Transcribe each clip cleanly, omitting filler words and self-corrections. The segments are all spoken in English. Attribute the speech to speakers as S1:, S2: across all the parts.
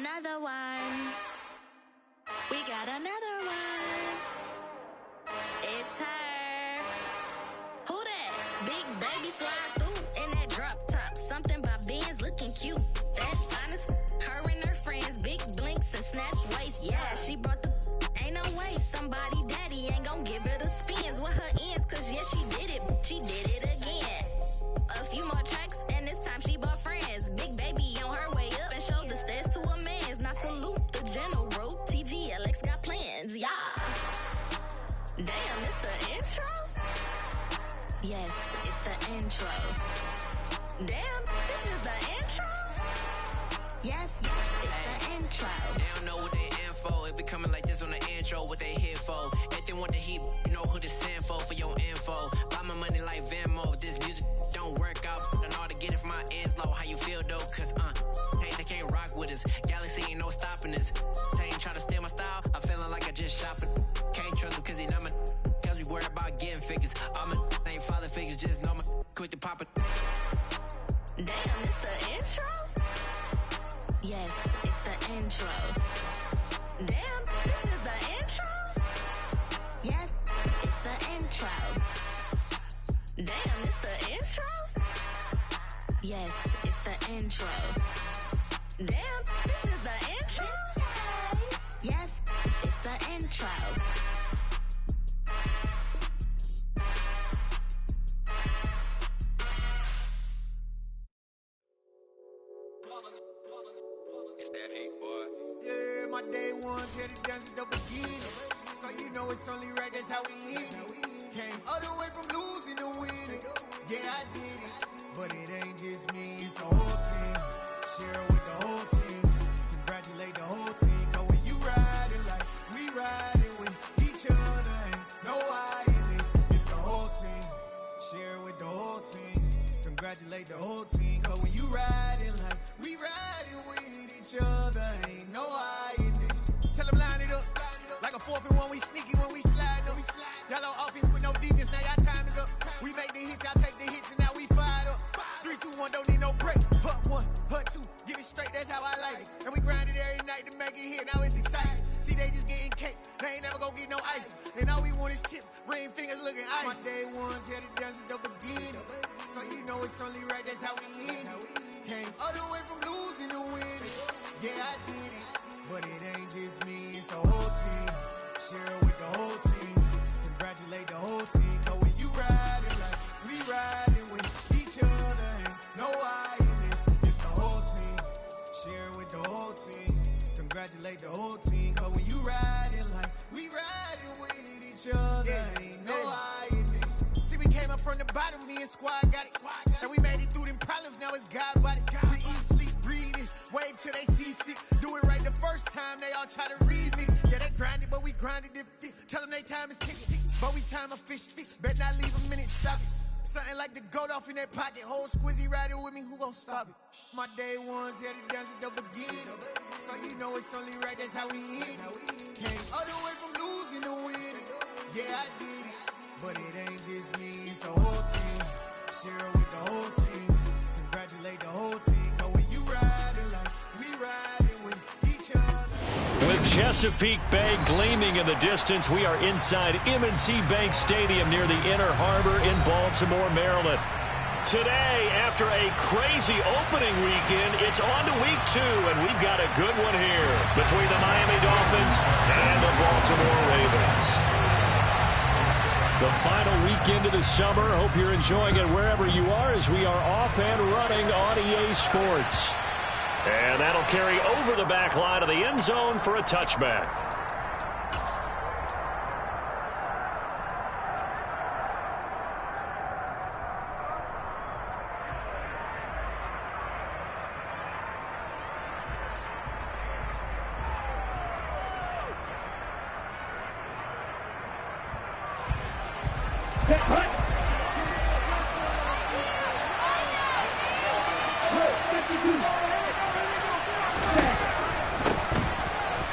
S1: another one. We got another one. It's her. Who that? Big baby slide through in that drop top. Something by Benz looking cute. That's honest. Her and her friends, big blinks and snatch waist. Yeah, she brought the. Ain't no way somebody daddy ain't gon' give her the spins with her ends. Cause yeah, she did it. She did it again. A few more tracks and this time she bought friends. Big baby on her way up and showed the stairs to a man's. Now salute the general. TGLX got plans, yeah. Damn, it's the intro? Yes, it's the intro. Damn, this is the intro? Yes, it's the intro.
S2: They don't know what they in for. If we coming like this on the intro, what they here for? If they want the heat, you know who to send for your info. Buy my money like Venmo. If this music don't work out, I know how to get it from my ends low. How you feel though? Cause hey, they can't rock with us. Galaxy ain't no stopping us. They ain't try to steal my style. I'm feeling like I just shot for. Can't trust them cause they not my. Cause we worried about getting figures. All my ain't father figures, just know my quick to pop it.
S1: Damn, it's the intro? Yes, it's the intro. Damn, this is the intro? Yes, it's the intro. Damn, it's the intro? Yes, it's the intro. Damn, this is the intro? Yes, it's the intro.
S3: It's that hate, boy.
S4: Yeah, my day ones here to dance at the beginning. So you know it's only right, that's how we end it. Came all the way from losing to winning. Yeah, I did it. But it ain't just me, it's the whole team. Share it with the whole team. Congratulate the whole team. Cause when you riding like we riding with each other, ain't no I in this. It's the whole team. Share it with the whole team. Congratulate the whole team. Cause when you riding like we riding with each other, ain't no I in this. Tell them line it up. Like a 4th and 1, we sneaky when we slide them. Y'all on offense with no defense, now y'all time is up. We make the hits, y'all take the hits, and now we fired up. 3, 2, 1, don't need no break. Hut 1, hut 2, give it straight, that's how I like it. And we grind it every night to make it here, now it's exciting. See, they just getting cake, they ain't never gonna get no ice. And all we want is chips, ring fingers looking ice. My day ones here to dance at the beginning. So you know it's only right, that's how we end it. Came all the way from losing to winning. Yeah, I did it. But it ain't just me, it's the whole team. Share it with the whole team. Congratulate the whole team. Cause when you riding like we riding with each other, ain't no I in this. It's the whole team. Share it with the whole team. Congratulate the whole team. Cause when you riding like we riding with each other, ain't no I in this. See, we came up from the bottom, me and squad got it. And we made it through them problems, now it's God body. We eat, sleep, breathe this, wave till they see sick. Do it right the first time, they all try to remix. Yeah, they grinded, but we grinded different. Tell them they time is ticking, but we time a fish. Bet not leave a minute, stop it. Something like the goat off in that pocket. Whole squizzy riding with me, who gon' stop it? My day ones here to dance at the beginning. So you know it's only right, that's how we end it. Came all the way from losing to winning. Yeah, I did it. But it ain't just me, it's the whole team. Share it with the whole team. Congratulate the whole team. Cause when you riding like we riding with each other.
S5: With Chesapeake Bay gleaming in the distance, we are inside M&T Bank Stadium near the Inner Harbor in Baltimore, Maryland. Today, after a crazy opening weekend, it's on to week 2, and we've got a good one here between the Miami Dolphins and the Baltimore Ravens. The final weekend of the summer. Hope you're enjoying it wherever you are as we are off and running on EA Sports. And that'll carry over the back line of the end zone for a touchback.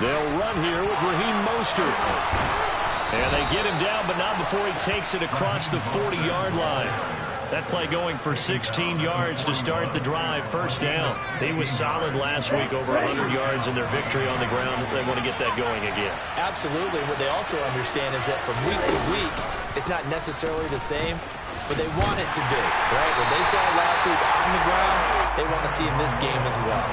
S5: They'll run here with Raheem Mostert. And they get him down, but not before he takes it across the 40-yard line. That play going for 16 yards to start the drive. First down. He was solid last week, over 100 yards in their victory on the ground. They want to get that going again.
S6: Absolutely. What they also understand is that from week to week, it's not necessarily the same, but they want it to be, right? What they saw last week on the ground, they want to see in this game as well.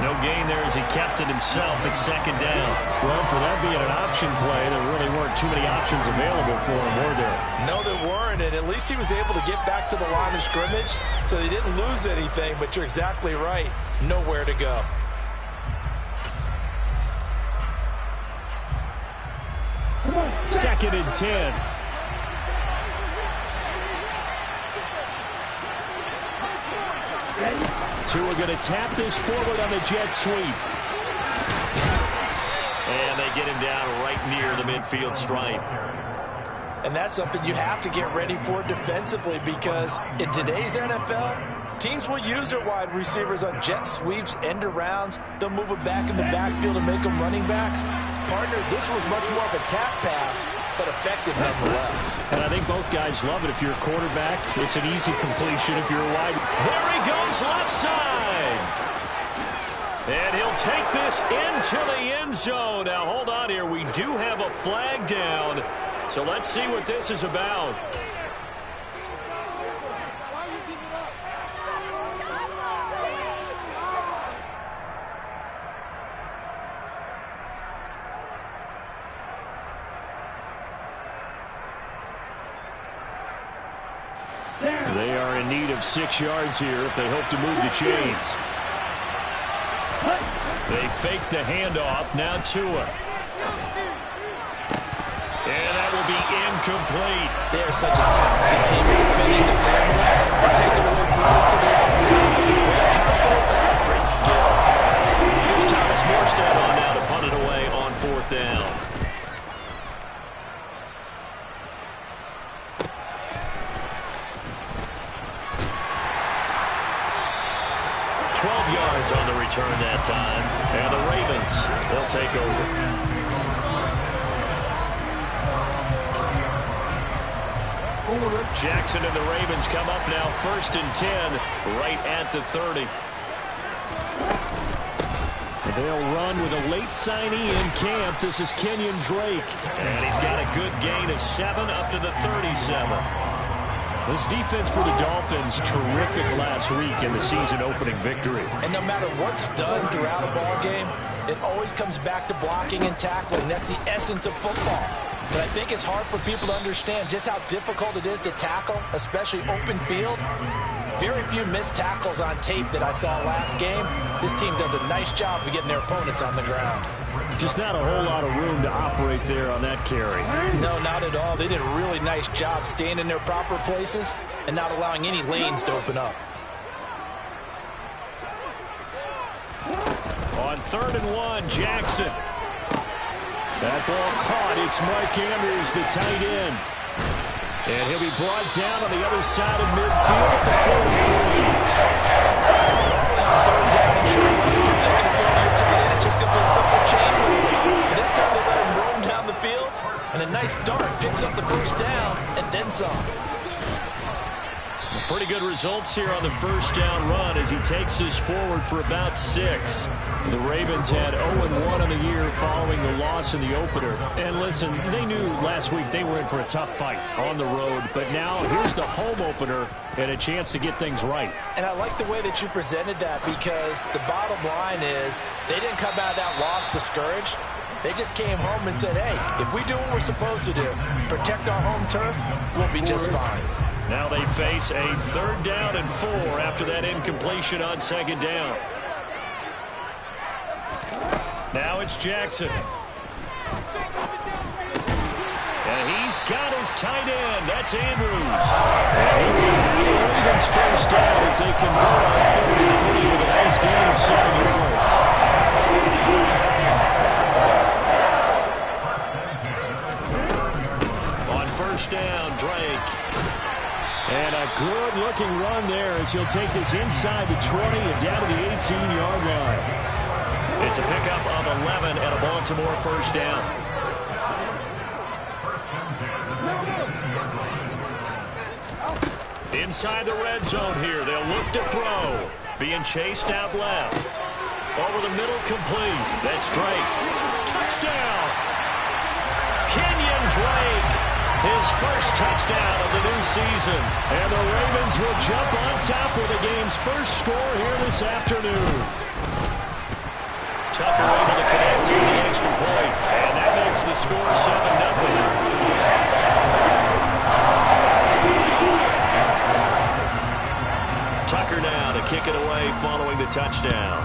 S5: No gain there as he kept it himself at second down.
S7: Well, for that being an option play, there really weren't too many options available for him, were there?
S8: No, there weren't, and at least he was able to get back to the line of scrimmage, so he didn't lose anything, but you're exactly right. Nowhere to go.
S5: Second and 10. Two are going to tap this forward on the jet sweep. And they get him down right near the midfield stripe.
S8: And that's something you have to get ready for defensively, because in today's NFL, teams will use their wide receivers on jet sweeps, end arounds. They'll move them back in the backfield and make them running backs. Partner, this was much more of a tap pass, but effective nonetheless.
S5: And I think both guys love it. If you're a quarterback, it's an easy completion. If you're a wide, there he goes left side. And he'll take this into the end zone. Now, hold on here. We do have a flag down. So let's see what this is about. They are in need of 6 yards here if they hope to move the chains. They fake the handoff. Now Tua. And that will be incomplete.
S6: They are such a talented team at defending the perimeter and taking away throws to the outside. Great confidence, great skill.
S5: Here's Thomas Morstead on now to punt it away on fourth down. On the return that time, and the Ravens, they'll take over. Jackson and the Ravens come up now, 1st and 10, right at the 30. They'll run with a late signee in camp. This is Kenyon Drake, and he's got a good gain of 7 up to the 37. This defense for the Dolphins, terrific last week in the season-opening victory.
S6: And no matter what's done throughout a ball game, it always comes back to blocking and tackling. That's the essence of football. But I think it's hard for people to understand just how difficult it is to tackle, especially open field. Very few missed tackles on tape that I saw last game. This team does a nice job of getting their opponents on the ground.
S5: Just not a whole lot of room to operate there on that carry.
S6: No, not at all. They did a really nice job staying in their proper places and not allowing any lanes to open up.
S5: On 3rd and 1, Jackson. That ball caught. It's Mike Andrews, the tight end. And he'll be brought down on the other side of midfield at the 43.
S6: Third down and short. You're thinking of throwing your tight end. It's just going to be a simple chain move. And this time they let him roam down the field. And a nice dart picks up the first down and then some.
S5: Pretty good results here on the first down run as he takes this forward for about 6. The Ravens had 0-1 on the year following the loss in the opener. And listen, they knew last week they were in for a tough fight on the road. But now here's the home opener and a chance to get things right.
S6: And I like the way that you presented that, because the bottom line is they didn't come out of that loss discouraged. They just came home and said, hey, if we do what we're supposed to do, protect our home turf, we'll be just fine.
S5: Now they face a 3rd down and 4 after that incompletion on 2nd down. Now it's Jackson. And he's got his tight end. That's Andrews. And he will have the Ravens first down as they convert on 3rd and 3 with a nice gain of 7 yards. On 1st down, Drake. And a good-looking run there as he'll take this inside the 20 and down to the 18-yard line. It's a pickup of 11 and a Baltimore first down. Inside the red zone here. They'll look to throw. Being chased out left. Over the middle, complete. That's Drake. Touchdown! Kenyon Drake. His first touchdown of the new season. And the Ravens will jump on top with the game's first score here this afternoon. Tucker able to connect on the extra point. And that makes the score 7-0. Tucker now to kick it away following the touchdown.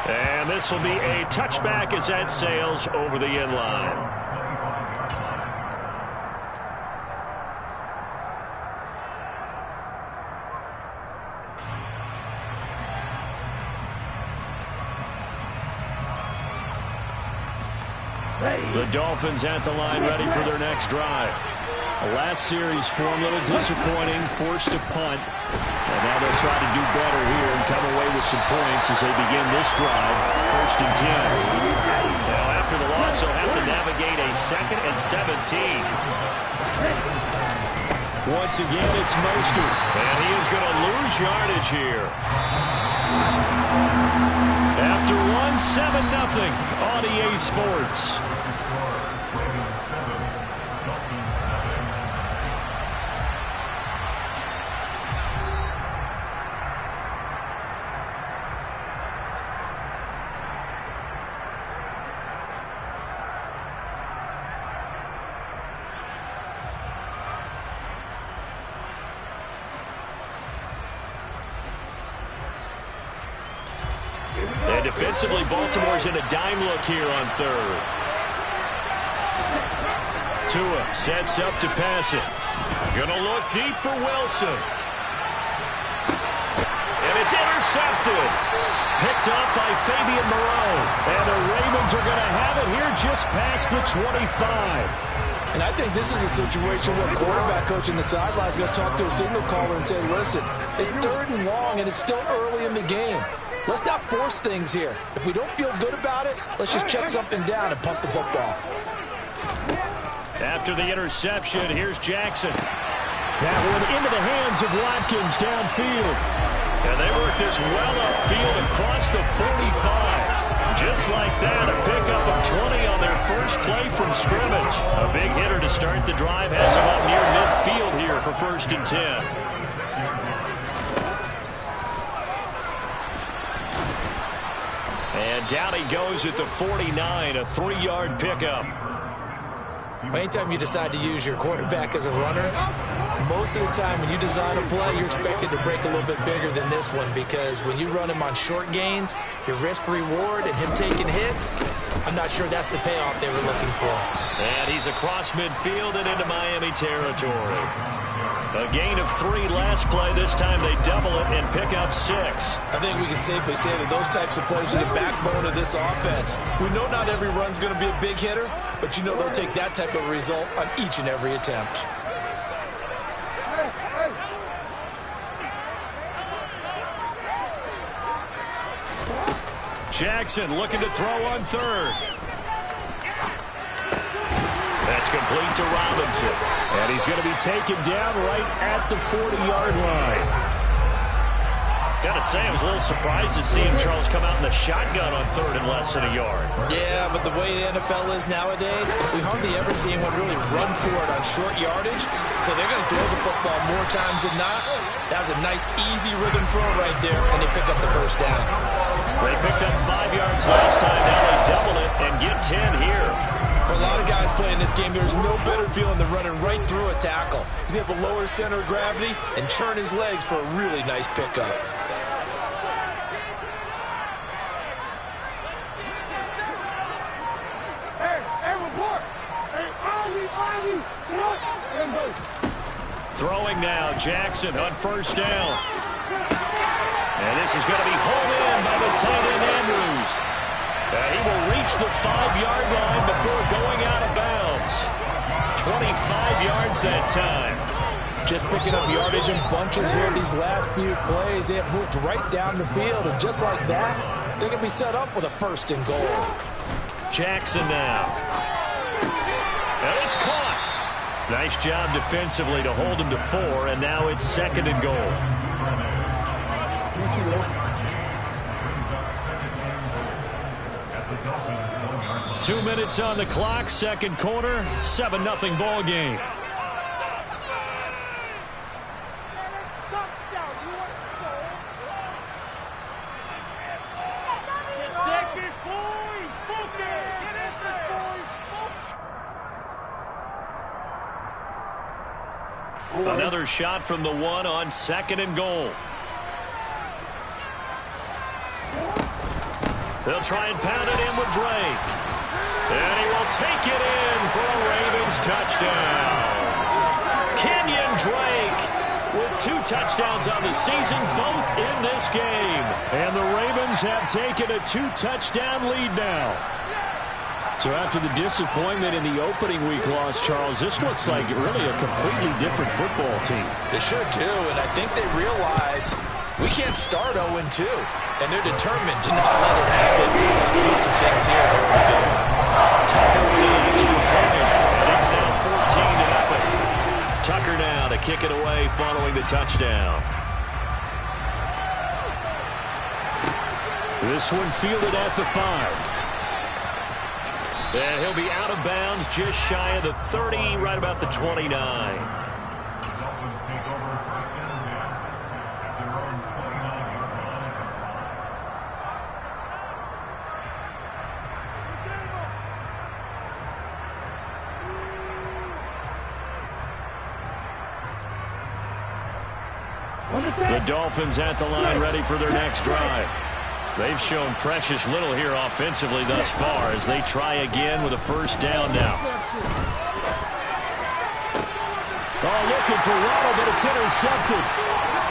S5: And this will be a touchback as that sails over the end line. The Dolphins at the line ready for their next drive. The last series for them, a little disappointing, forced a punt. And now they'll try to do better here and come away with some points as they begin this drive, 1st and 10. Now after the loss, they'll have to navigate a 2nd and 17. Once again, it's Mostert. And he is going to lose yardage here. After 1-7-0 on EA Sports. And defensively, Baltimore's in a dime look here on 3rd. Tua sets up to pass it. Gonna look deep for Wilson. And it's intercepted. Picked up by Fabian Moreau. And the Ravens are going to have it here just past the 25.
S8: And I think this is a situation where quarterback coach in the sideline is going to talk to a signal caller and say, listen, it's 3rd and long and it's still early in the game. Let's not force things here. If we don't feel good about it, let's just check something down and pump the football.
S5: After the interception, here's Jackson. That one into the hands of Watkins downfield. And they work this well upfield across the 45. Just like that, a pickup of 20 on their first play from scrimmage. A big hitter to start the drive has them up near midfield here for 1st and 10. And down he goes at the 49, a 3-yard pickup.
S8: Anytime you decide to use your quarterback as a runner, most of the time when you design a play, you're expected to break a little bit bigger than this one, because when you run him on short gains, your risk-reward and him taking hits, I'm not sure that's the payoff they were looking for.
S5: And he's across midfield and into Miami territory. A gain of 3 last play. This time they double it and pick up 6.
S8: I think we can safely say that those types of plays are the backbone of this offense. We know not every run's going to be a big hitter, but you know they'll take that type of result on each and every attempt.
S5: Jackson looking to throw on 3rd. That's complete to Robinson. And he's going to be taken down right at the 40-yard line. Gotta say, I was a little surprised to see Charles come out in the shotgun on 3rd and less than a yard.
S8: Yeah, but the way the NFL is nowadays, we hardly ever see anyone really run for it on short yardage. So they're going to throw the football more times than not. That was a nice, easy rhythm throw right there, and they pick up the 1st down.
S5: They picked up 5 yards last time. Now they double it and get 10 here.
S8: For a lot of guys playing this game, there's no better feeling than running right through a tackle. He's able to lower his center of gravity and churn his legs for a really nice pickup.
S5: Throwing now, Jackson on 1st down. And this is going to be hauled in by the tight end, Andrews. He will reach the 5-yard line before going out of bounds. 25 yards that time.
S8: Just picking up yardage in bunches here these last few plays. They have moved right down the field, and just like that, they can be set up with a 1st and goal.
S5: Jackson now. And it's caught. Nice job defensively to hold him to 4, and now it's 2nd and goal. Two minutes on the clock, second quarter, 7-0 ball game. Another shot from the 1 on 2nd and goal. They'll try and pound it in with Drake. And he will take it in for a Ravens touchdown. Kenyon Drake with 2 touchdowns on the season, both in this game. And the Ravens have taken a 2-touchdown lead now. So after the disappointment in the opening week loss, Charles, this looks like really a completely different football team.
S8: They sure do, and I think they realize we can't start 0-2, and they're determined to not let it happen. Put some things here. There we go.
S5: Tucker with the extra point, and it's now 14-0. Tucker now to kick it away following the touchdown. This one fielded at the 5. And he'll be out of bounds just shy of the 30, right about the 29. The Dolphins at the line ready for their next drive. They've shown precious little here offensively thus far as they try again with a first down now. Oh, looking for Waddle, but it's intercepted.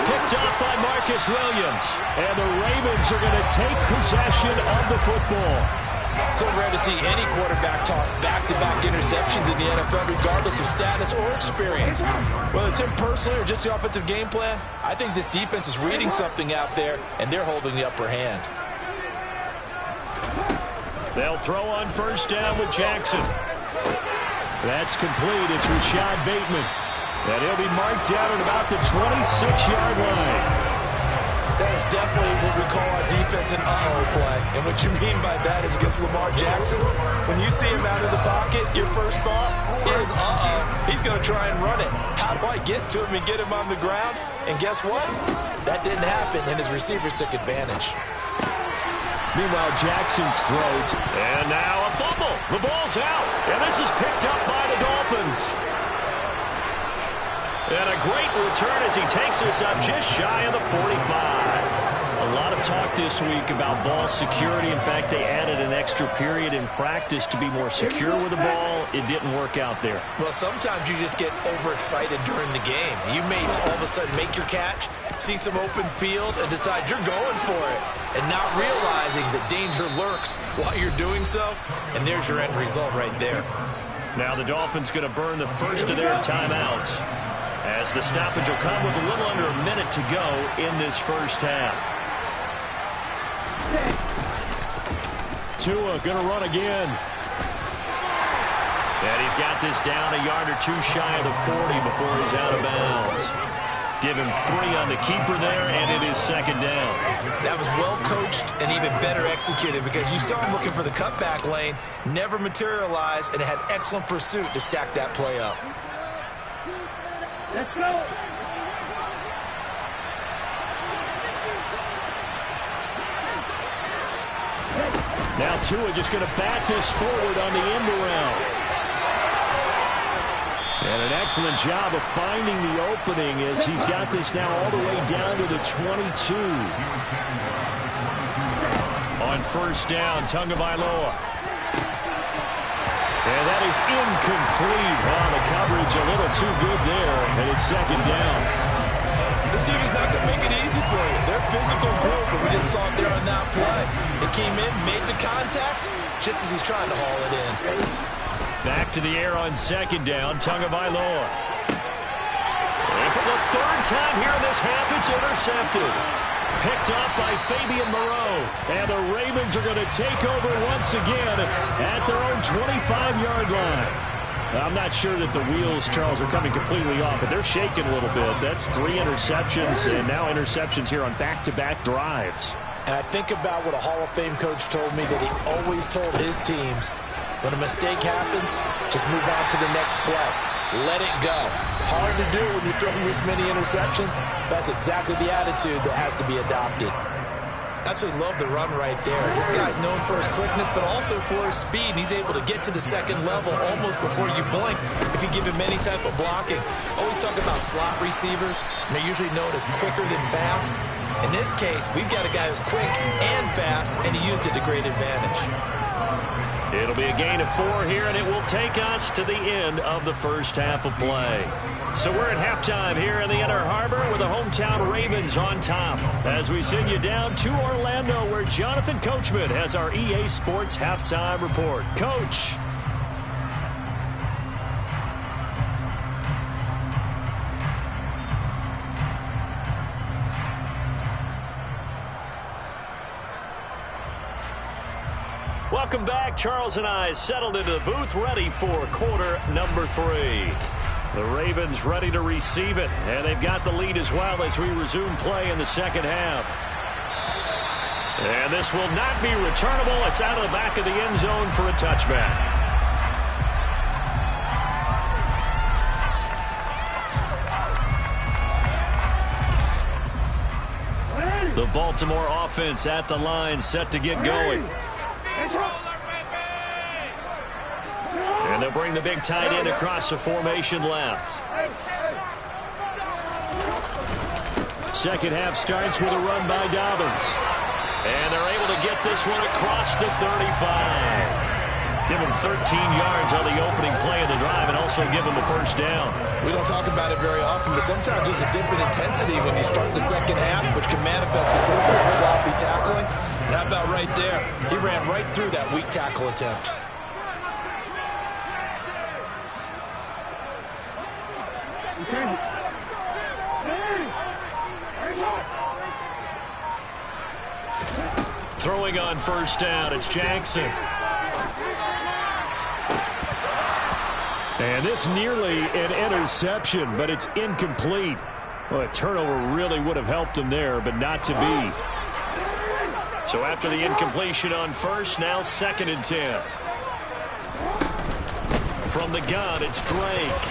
S5: Picked up by Marcus Williams. And the Ravens are going to take possession of the football.
S8: So rare to see any quarterback toss back-to-back interceptions in the NFL, regardless of status or experience. Whether it's him personally or just the offensive game plan, I think this defense is reading something out there, and they're holding the upper hand.
S5: They'll throw on first down with Jackson. That's complete. It's Rashad Bateman. And he'll be marked down at about the 26-yard line.
S8: That is definitely what we call our defense an uh-oh play. And what you mean by that is against Lamar Jackson, when you see him out of the pocket, your first thought is, uh-oh, he's going to try and run it. How do I get to him and get him on the ground? And guess what? That didn't happen, and his receivers took advantage.
S5: Meanwhile, Jackson's throws. And now a fumble. The ball's out. And this is picked up by the Dolphins. And a great return as he takes us up just shy of the 45. A lot of talk this week about ball security. In fact, they added an extra period in practice to be more secure with the ball. It didn't work out there.
S8: Well, sometimes you just get overexcited during the game. You may all of a sudden make your catch, see some open field, and decide you're going for it, and not realizing that danger lurks while you're doing so. And there's your end result right there.
S5: Now the Dolphins going to burn the first of their timeouts, as the stoppage will come with a little under a minute to go in this first half. Tua going to run again. And he's got this down a yard or two shy of the 40 before he's out of bounds. Give him 3 on the keeper there, and it is second down.
S8: That was well coached and even better executed, because you saw him looking for the cutback lane, never materialized, and had excellent pursuit to stack that play up.
S9: Let's go.
S5: Now Tua just going to back this forward on the end around. And an excellent job of finding the opening as he's got this now all the way down to the 22. On first down, Tagovailoa. And that is incomplete. Wow, the coverage a little too good there, and it's second down.
S8: This team is not going to make it easy for you. They're a physical group, and we just saw it there on that play. They came in, made the contact, just as he's trying to haul it in.
S5: Back to the air on second down, Tagovailoa. And for the third time here in this half, it's intercepted. Picked up by Fabian Moreau. And the Ravens are going to take over once again at their own 25-yard line. I'm not sure that the wheels, Charles, are coming completely off, but they're shaking a little bit. That's 3 interceptions, and now interceptions here on back-to-back drives.
S8: And I think about what a Hall of Fame coach told me that he always told his teams, when a mistake happens, just move on to the next play. Let it go. Hard to do when you're throwing this many interceptions. That's exactly the attitude that has to be adopted. Absolutely love the run right there. This guy's known for his quickness, but also for his speed. He's able to get to the second level almost before you blink if you give him any type of blocking. Always talk about slot receivers, and they're usually known as quicker than fast. In this case, we've got a guy who's quick and fast, and he used it to great advantage.
S5: It'll be a gain of 4 here, and it will take us to the end of the first half of play. So we're at halftime here in the Inner Harbor with the hometown Ravens on top as we send you down to Orlando where Jonathan Coachman has our EA Sports halftime report. Coach. Welcome back. Charles and I settled into the booth ready for quarter number 3. The Ravens ready to receive it, and they've got the lead as well as we resume play in the second half. And this will not be returnable. It's out of the back of the end zone for a touchback. The Baltimore offense at the line set to get going. And they'll bring the big tight end across the formation left. Second half starts with a run by Dobbins. And they're able to get this one across the 35. Give him 13 yards on the opening play of the drive and also give him a first down.
S8: We don't talk about it very often, but sometimes there's a dip in intensity when you start the second half, which can manifest itself in some sloppy tackling. And how about right there? He ran right through that weak tackle attempt.
S5: Throwing on first down, it's Jackson. And this nearly an interception, but it's incomplete. Well, a turnover really would have helped him there, but not to be. So after the incompletion on first, now 2nd and 10. From the gun, it's Drake.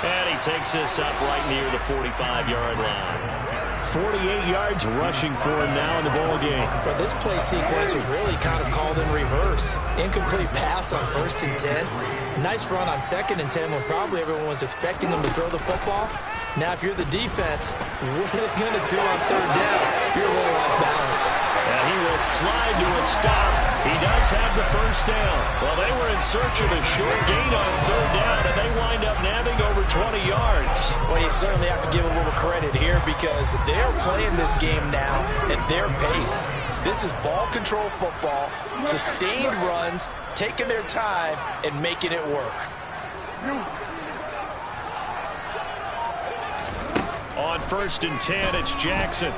S5: And he takes this up right near the 45-yard line. 48 yards rushing for him now in the ball game.
S8: But this play sequence was really kind of called in reverse. Incomplete pass on 1st and 10. Nice run on 2nd and 10 when probably everyone was expecting him to throw the football. Now, if you're the defense, what are they going to do on 3rd down? You're a little off balance.
S5: And he will slide to a stop. He does have the first down. Well, they were in search of a short gain on 3rd down, and they wind up nabbing over 20 yards.
S8: Well, you certainly have to give a little credit here because they're playing this game now at their pace. This is ball control football, sustained runs, taking their time, and making it work.
S5: On 1st and 10, it's Jackson.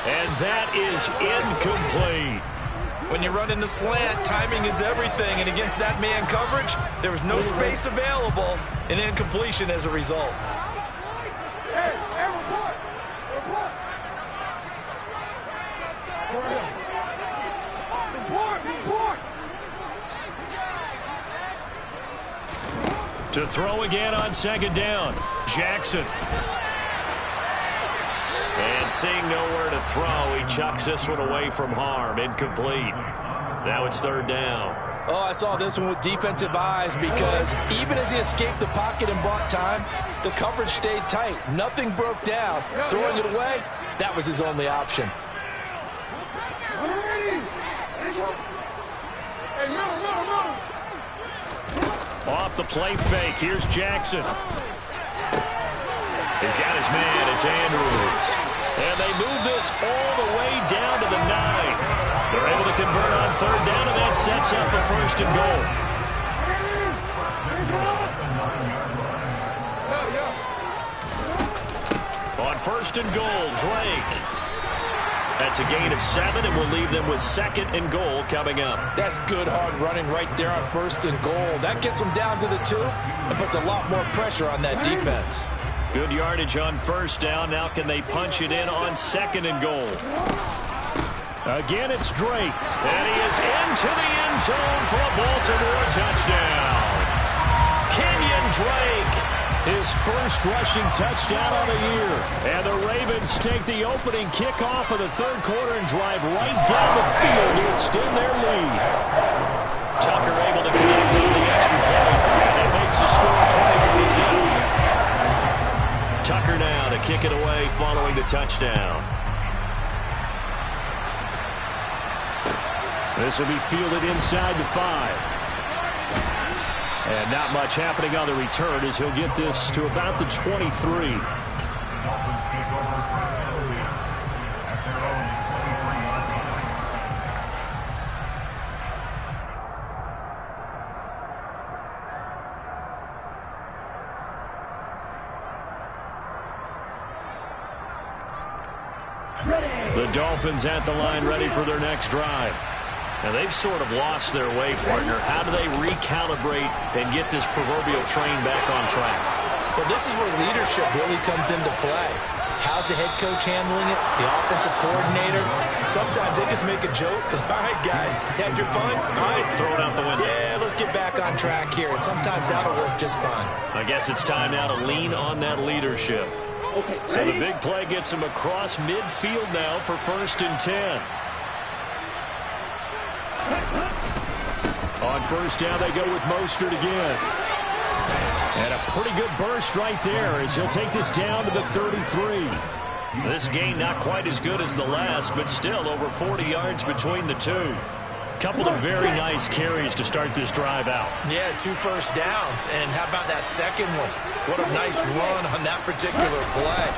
S5: And that is incomplete.
S8: When you run in the slant, timing is everything. And against that man coverage, there was no space available, and incompletion as a result.
S5: To throw again on 2nd down, Jackson. And seeing nowhere to throw, he chucks this one away from harm. Incomplete. Now it's 3rd down.
S8: Oh, I saw this one with defensive eyes because even as he escaped the pocket and bought time, the coverage stayed tight. Nothing broke down. Throwing it away, that was his only option.
S5: Off the play fake, here's Jackson. He's got his man, it's Andrews. And they move this all the way down to the 9. They're able to convert on 3rd down, and that sets up a 1st and goal. On 1st and goal, Drake. That's a gain of 7, and we'll leave them with 2nd and goal coming up.
S6: That's good hard running right there on 1st and goal. That gets them down to the 2 and puts a lot more pressure on that defense.
S5: Good yardage on 1st down. Now can they punch it in on 2nd and goal? Again, it's Drake. And he is into the end zone for a Baltimore touchdown. Kenyon Drake, his first rushing touchdown on the year. And the Ravens take the opening kickoff of the 3rd quarter and drive right down the field to extend their lead. Tucker able to connect on the extra point, and it makes the score 21-7. Tucker now to kick it away following the touchdown. This will be fielded inside the 5. And not much happening on the return as he'll get this to about the 23. The Dolphins at the line ready for their next drive. And they've sort of lost their way, partner. How do they recalibrate and get this proverbial train back on track?
S6: Well, this is where leadership really comes into play. How's the head coach handling it? The offensive coordinator? Sometimes they just make a joke. All right, guys, had your fun? All right.
S5: Throw it out the window.
S6: Yeah, let's get back on track here. And sometimes that'll work just fine.
S5: I guess it's time now to lean on that leadership. So the big play gets him across midfield now for 1st and 10. On 1st down, they go with Mostert again. And a pretty good burst right there as he'll take this down to the 33. This gain not quite as good as the last, but still over 40 yards between the two. Couple of very nice carries to start this drive out.
S6: Yeah, 2 first downs. And how about that second one? What a nice run on that particular play.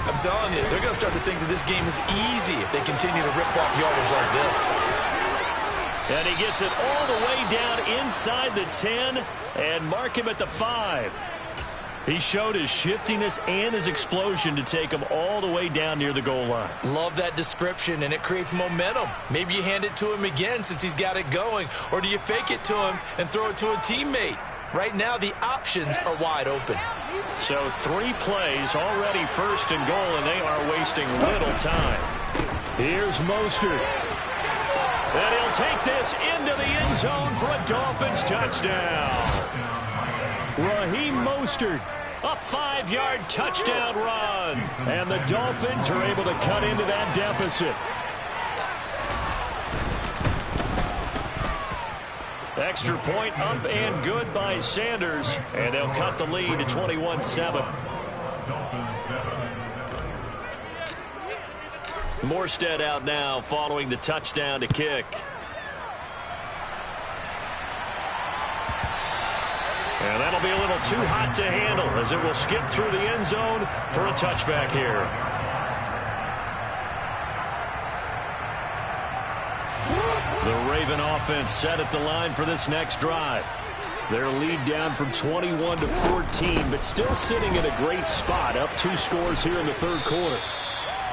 S6: I'm telling you, they're going to start to think that this game is easy if they continue to rip off yardage like this.
S5: And he gets it all the way down inside the 10 and mark him at the 5. He showed his shiftiness and his explosion to take him all the way down near the goal line.
S6: Love that description, and it creates momentum. Maybe you hand it to him again since he's got it going, or do you fake it to him and throw it to a teammate? Right now, the options are wide open.
S5: So 3 plays already 1st and goal, and they are wasting little time. Here's Mostert. And he'll take this into the end zone for a Dolphins touchdown. Raheem Mostert, a 5-yard touchdown run. And the Dolphins are able to cut into that deficit. Extra point up and good by Sanders. And they'll cut the lead to 21-7. Morstead out now following the touchdown to kick. And that'll be a little too hot to handle as it will skip through the end zone for a touchback here. The Raven offense set at the line for this next drive. Their lead down from 21 to 14, but still sitting in a great spot, up 2 scores here in the 3rd quarter.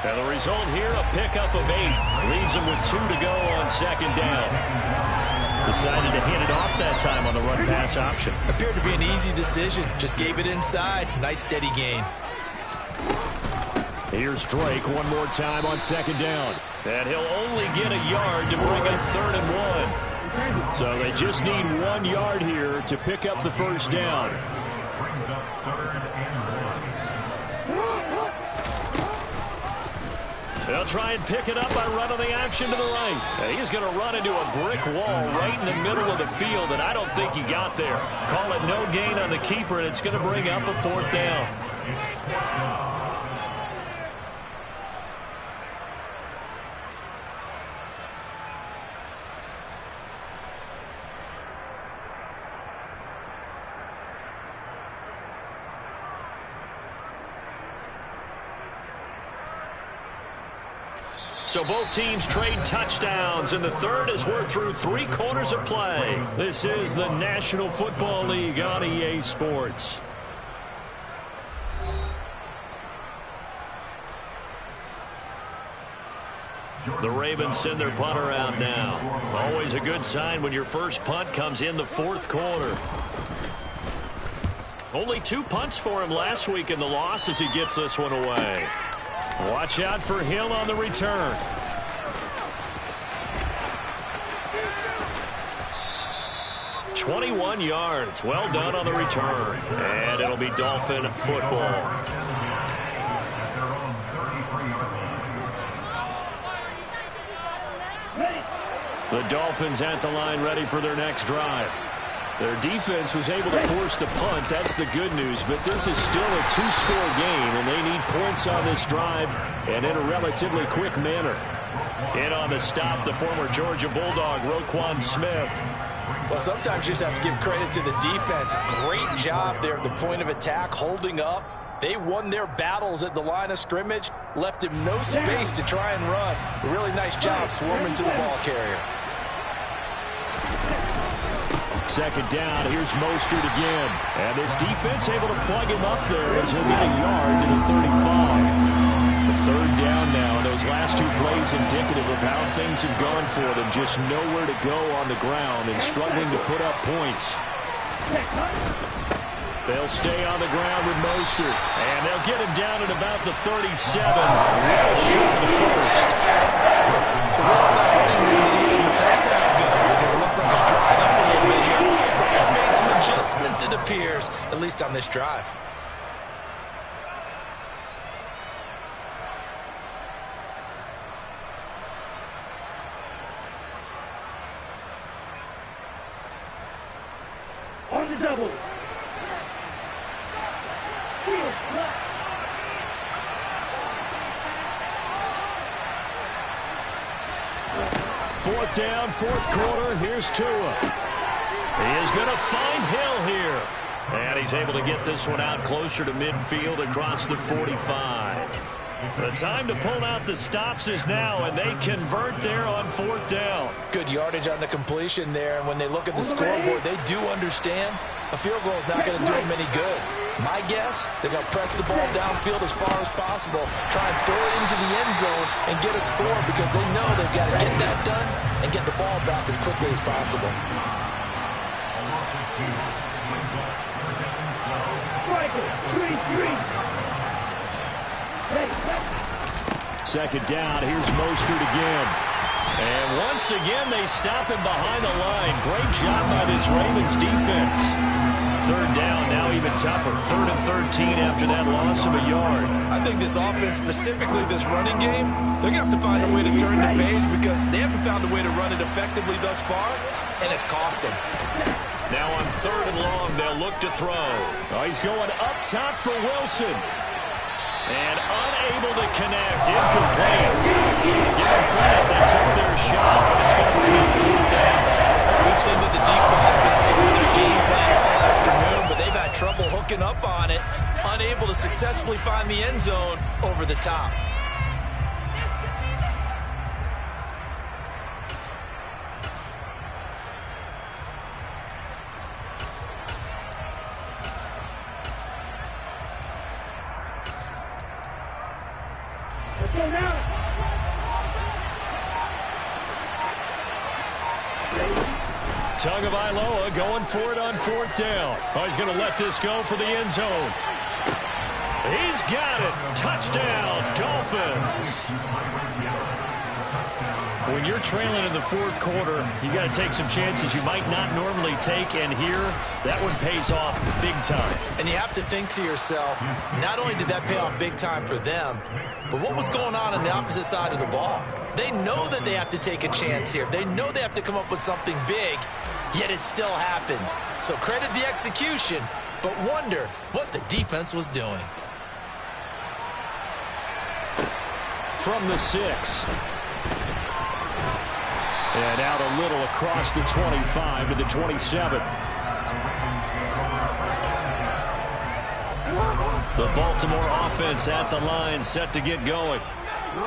S5: And the result here, a pickup of 8. Leaves them with 2 to go on 2nd down. Decided to hand it off that time on the run-pass option.
S6: Appeared to be an easy decision. Just gave it inside. Nice steady gain.
S5: Here's Drake one more time on 2nd down. And he'll only get a yard to bring up 3rd and 1. So they just need 1 yard here to pick up the 1st down. They'll try and pick it up by running the option to the right. And he's going to run into a brick wall right in the middle of the field, and I don't think he got there. Call it no gain on the keeper, and it's going to bring up a 4th down. So both teams trade touchdowns, and the 3rd as we're through 3 quarters of play. This is the National Football League on EA Sports. The Ravens send their punter out now. Always a good sign when your first punt comes in the fourth quarter. Only 2 punts for him last week in the loss as he gets this one away. Watch out for Hill on the return. "21 yards. Well done on the return. And it'll be Dolphin football. The Dolphins at the line ready for their next drive. Their defense was able to force the punt. That's the good news. But this is still a 2-score game, and they need points on this drive and in a relatively quick manner. In on the stop, the former Georgia Bulldog, Roquan Smith.
S8: Well, sometimes you just have to give credit to the defense. Great job there at the point of attack, holding up. They won their battles at the line of scrimmage, left him no space to try and run. A really nice job swarming to the ball carrier.
S5: Second down, here's Mostert again. And this defense able to plug him up there as he'll get a yard to the 35. The third down now, and those last 2 plays indicative of how things have gone for them. Just nowhere to go on the ground and struggling to put up points. They'll stay on the ground with Mostert, and they'll get him down at about the 37. Well short of the first.
S8: So where all that running room that he had in the first half go? Because it looks like it's drying up a little bit here. Someone made some adjustments, it appears, at least on this drive.
S9: On the double.
S5: Fourth down, fourth quarter. Here's Tua. He is going to find Hill here. And he's able to get this one out closer to midfield across the 45. The time to pull out the stops is now, and they convert there on fourth down.
S8: Good yardage on the completion there, and when they look at the scoreboard, they do understand a field goal is not going to do them any good. My guess, they're going to press the ball downfield as far as possible, try and throw it into the end zone and get a score because they know they've got to get that done and get the ball back as quickly as possible.
S5: Second down, here's Mostert again. And once again, they stop him behind the line. Great job by this Ravens defense. Third down, now even tougher. 3rd and 13 after that loss of a yard.
S8: I think this offense, specifically this running game, they're going to have to find a way to turn the page because they haven't found a way to run it effectively thus far, and it's cost them.
S5: Now on 3rd and long, they'll look to throw. Oh, he's going up top for Wilson. And unable to connect. Incomplete. Give them credit. They took their shot, but it's going to bring up 4th down.
S8: We've seen that the deep ball's been part of their game plan all afternoon, but they've had trouble hooking up on it. Unable to successfully find the end zone over the top.
S5: Tagovailoa going for it on 4th down. Oh, he's going to let this go for the end zone. He's got it. Touchdown, Dolphins. When you're trailing in the 4th quarter, you got to take some chances you might not normally take, and here, that one pays off big time.
S8: And you have to think to yourself, not only did that pay off big time for them, but what was going on the opposite side of the ball? They know that they have to take a chance here. They know they have to come up with something big, yet it still happens. So credit the execution, but wonder what the defense was doing.
S5: From the 6. And out a little across the 25 to the 27. The Baltimore offense at the line, set to get going.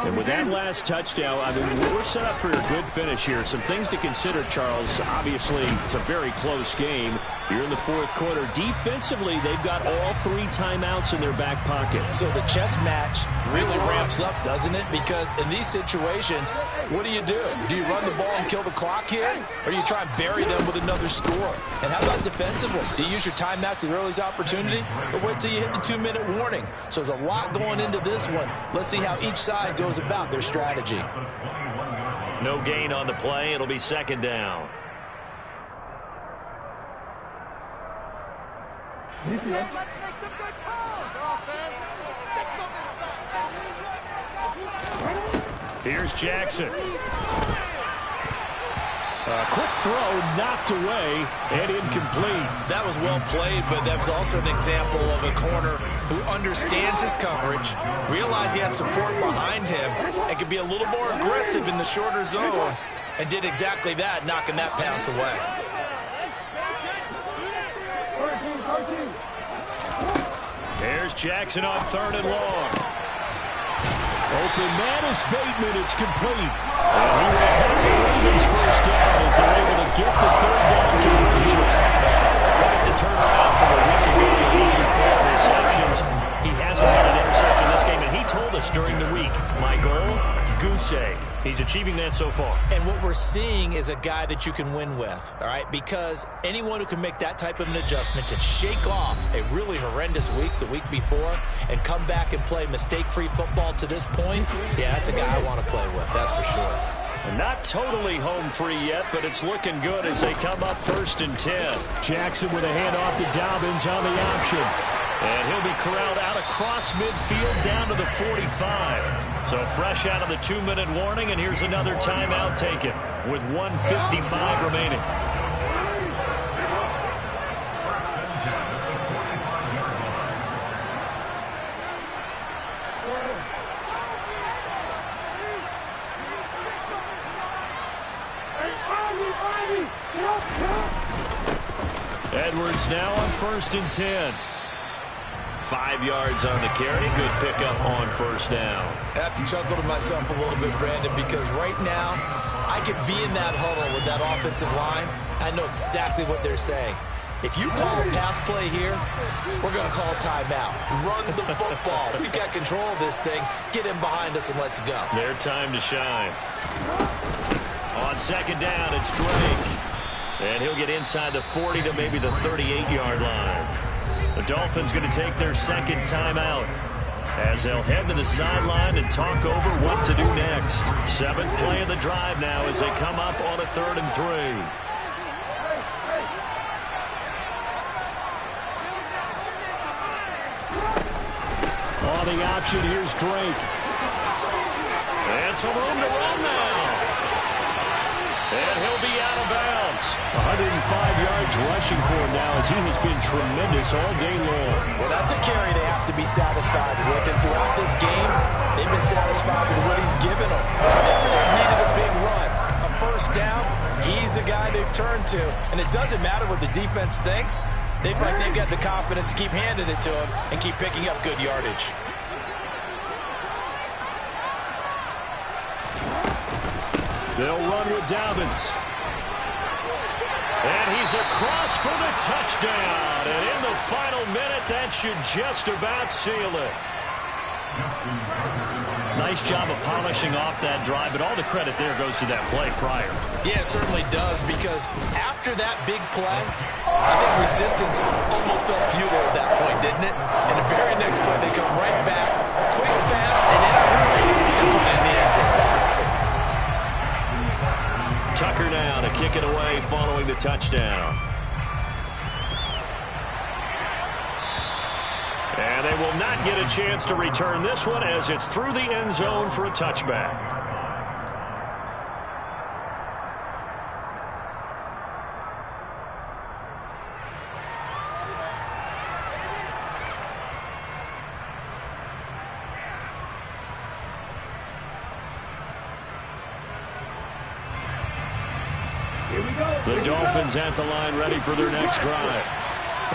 S5: And with that last touchdown, I mean, we're set up for a good finish here. Some things to consider, Charles. Obviously, it's a very close game. Here in the fourth quarter, defensively, they've got all 3 timeouts in their back pocket.
S8: So the chess match really ramps up, doesn't it? Because in these situations, what do? Do you run the ball and kill the clock here? Or do you try and bury them with another score? And how about defensively? Do you use your timeouts at the earliest opportunity? Or wait till you hit the 2-minute warning? So there's a lot going into this one. Let's see how each side goes about their strategy.
S5: No gain on the play. It'll be second down.
S9: Let's make some good calls, offense.
S5: Here's Jackson. A quick throw knocked away and incomplete.
S8: That was well played, but that was also an example of a corner who understands his coverage, realized he had support behind him, and could be a little more aggressive in the shorter zone, and did exactly that, knocking that pass away.
S5: Here's Jackson on 3rd and long. Open man is Bateman. It's complete. And he will have the Ravens first down as they're able to get the 3rd down conversion. Quite the turnaround from a week ago to losing 4 interceptions. He hasn't had an interception this game, and he told us during the week, my goal, goose egg. He's achieving that so far.
S8: And what we're seeing is a guy that you can win with, all right? Because anyone who can make that type of an adjustment and shake off a really horrendous week the week before and come back and play mistake-free football to this point, yeah, that's a guy I want to play with, that's for sure.
S5: Not totally home free yet, but it's looking good as they come up 1st and 10. Jackson with a handoff to Dobbins on the option. And he'll be corralled out across midfield down to the 45. So fresh out of the 2-minute warning, and here's another timeout taken with 1:55 remaining. Edwards now on 1st and 10. 5 yards on the carry. Good pickup on 1st down.
S8: I have to chuckle to myself a little bit, Brandon, because right now I could be in that huddle with that offensive line. I know exactly what they're saying. If you call a pass play here, we're going to call timeout. Run the football. We've got control of this thing. Get in behind us and let's go.
S5: Their time to shine. On 2nd down, it's Drake. And he'll get inside the 40 to maybe the 38-yard line. The Dolphins going to take their 2nd timeout as they'll head to the sideline and talk over what to do next. 7th play of the drive now as they come up on a 3rd and 3. On the option, here's Drake. And some room to run now. And he'll be out of bounds. 105 yards rushing for him now as he has been tremendous all day long.
S8: Well, that's a carry they have to be satisfied with. And throughout this game, they've been satisfied with what he's given them. Whenever they needed a big run, a 1st down, he's the guy they've turned to. And it doesn't matter what the defense thinks. They've got the confidence to keep handing it to him and keep picking up good yardage.
S5: They'll run with Dobbins. And he's across for the touchdown. And in the final minute, that should just about seal it. Nice job of polishing off that drive, but all the credit there goes to that play prior.
S8: Yeah, it certainly does, because after that big play, I think resistance almost felt futile at that point, didn't it? And the very next play, they come right back, quick, fast, and in a hurry, and put it in the end zone.
S5: Tucker now to kick it away following the touchdown. And they will not get a chance to return this one as it's through the end zone for a touchback. The Dolphins at the line ready for their next drive.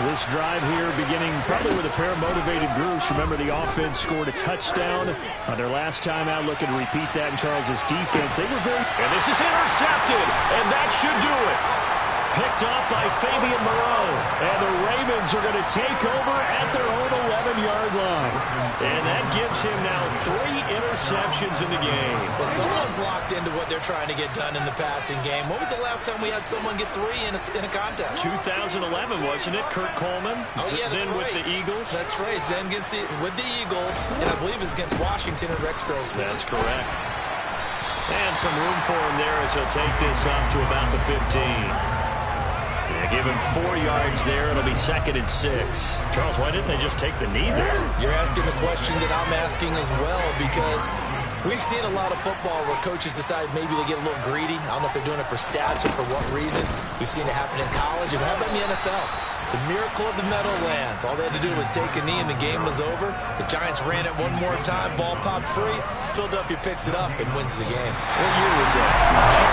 S5: This drive here beginning probably with a pair of motivated groups. Remember, the offense scored a touchdown on their last time out. Looking to repeat that in Charles's defense. They were very... And this is intercepted, and that should do it. picked off by Fabian Moreau. And the Ravens are going to take over at their own 11-yard line. And that gives him now 3 interceptions in the game.
S8: Well, someone's locked into what they're trying to get done in the passing game. When was the last time we had someone get 3 in a contest?
S5: 2011, wasn't it? Kurt Coleman.
S8: Oh, yeah, that's
S5: then
S8: right.
S5: with the Eagles.
S8: That's right. Then with the Eagles, and I believe it's against Washington and Rex Grossman.
S5: That's correct. And some room for him there as he'll take this up to about the 15. Yeah, give him 4 yards there. It'll be 2nd and 6. Charles, why didn't they just take the knee there?
S8: You're asking the question that I'm asking as well, because we've seen a lot of football where coaches decide maybe they get a little greedy. I don't know if they're doing it for stats or for what reason. We've seen it happen in college. And how about in the NFL? The miracle of the Meadowlands. All they had to do was take a knee and the game was over. The Giants ran it one more time. Ball popped free. Philadelphia picks it up and wins the game.
S5: What year was that?